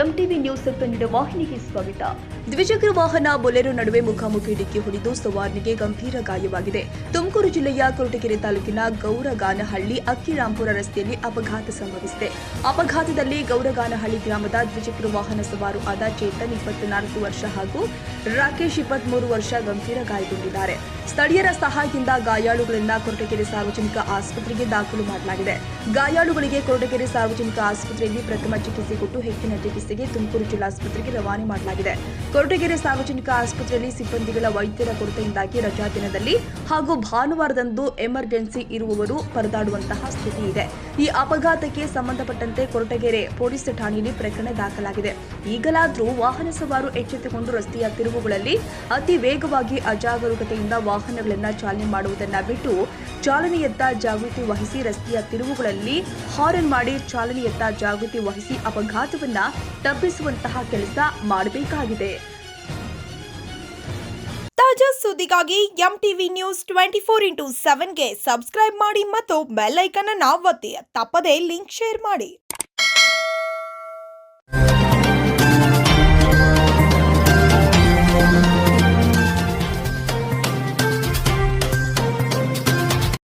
MTV news Kannada ವಾಹಿನಿಗೆ ಸ್ವಾಗತ. ದ್ವಿಚಕ್ರ ವಾಹನ ಬೊಲೆರೋ ನಡುವೆ ಮುಖಾಮುಖಿ ಡಿಕ್ಕಿ ಹೊಡೆದು ಸವಾರನಿಗೆ ಗಂಭೀರ ಗಾಯವಾಗಿದೆ. ತುಮಕೂರು ಜಿಲ್ಲೆಯ ಕೊರಟಗೆರೆ ತಾಲೂಕಿನ ಗೌರಗಾನಹಳ್ಳಿ ಅಕ್ಕಿರಾಂಪುರ ರಸ್ತೆಯಲ್ಲಿ ಅಪಘಾತ ಸಂಭವಿಸಿದೆ. ಅಪಘಾತದಲ್ಲಿ ಗೌರಗಾನಹಳ್ಳಿ ಗ್ರಾಮದ ದ್ವಿಚಕ್ರ ವಾಹನ ಸವಾರು ಆದ ಚೇತನ್ 24 ವರ್ಷ ಹಾಗೂ ರಾಕೇಶ್ 23 ವರ್ಷ ಗಂಭೀರ ಗಾಯಗೊಂಡಿದ್ದಾರೆ. ಸ್ಥಳೀಯರ ಸಹಾಯದಿಂದ ಗಾಯಾಳುಗಳನ್ನು ಕೊರಟಗೆರೆ ಸಾರ್ವಜನಿಕ ಆಸ್ಪತ್ರೆಗೆ ದಾಖಲು ಮಾಡಲಾಗಿದೆ. ಗಾಯಾಳುಗಳಿಗೆ ಕೊರಟಗೆರೆ ಸಾರ್ವಜನಿಕ ಆಸ್ಪತ್ರೆಯಲ್ಲಿ ಪ್ರಥಮ ಚಿಕಿತ್ಸೆ ಕೊಟ್ಟು ಹೆಚ್ಚಿನ ಚಿಕಿತ್ಸೆಗೆ ತುಮಕೂರು ಜಿಲ್ಲಾಸ್ಪತ್ರೆಗೆ ರವಾನೆ ಮಾಡಲಾಗಿದೆ. ಕೊರಟಗೆರೆ ಸಾರ್ವಜನಿಕ ಆಸ್ಪತ್ರೆಯಲ್ಲಿ ಸಿಬ್ಬಂದಿಗಳ ವೈದ್ಯರ ಕೊರತೆಯಿಂದಾಗಿ ರಜಾ ದಿನದಲ್ಲಿ ಹಾಗೂ ಭಾನುವಾರದಂದು ಎಮರ್ಜೆನ್ಸಿ ಇರುವವರು ಪರದಾಡುವಂತಹ ಸ್ಥಿತಿ ಇದೆ. ಈ ಅಪಘಾತಕ್ಕೆ ಸಂಬಂಧಪಟ್ಟಂತೆ ಕೊರಟಗೆರೆ ಪೊಲೀಸ್ ಠಾಣೆಯಲ್ಲಿ ಪ್ರಕರಣ ದಾಖಲಾಗಿದೆ. ಈಗಲಾದರೂ ವಾಹನ ಸವಾರು ಎಚ್ಚೆತ್ತುಕೊಂಡು ರಸ್ತೆಯ ತಿರುವುಗಳಲ್ಲಿ ಅತಿ ವೇಗವಾಗಿ ಅಜಾಗರೂಕತೆಯಿಂದ ವಾಹನಗಳನ್ನು ಚಾಲನೆ ಮಾಡುವುದನ್ನು ಬಿಟ್ಟು ಚಾಲನೆಯತ್ತ ಜಾಗೃತಿ ವಹಿಸಿ ರಸ್ತೆಯ ತಿರುವುಗಳಲ್ಲಿ ಹಾರನ್ ಮಾಡಿ ಚಾಲನೆಯತ್ತ ಜಾಗೃತಿ ವಹಿಸಿ ಅಪಘಾತವನ್ನ ತಪ್ಪಿಸುವಂತಹ ಕೆಲಸ ಮಾಡಬೇಕಾಗಿದೆ. ತಾಜಾ ಸುದ್ದಿಗಾಗಿ ಎಂಟಿವಿ ನ್ಯೂಸ್ 24x7ಗೆ ಸಬ್ಸ್ಕ್ರೈಬ್ ಮಾಡಿ ಮತ್ತು ಬೆಲ್ ಐಕಾನ್ ಅನ್ನು ಒತ್ತಿ. ತಪ್ಪದೇ ಲಿಂಕ್ ಶೇರ್ ಮಾಡಿ.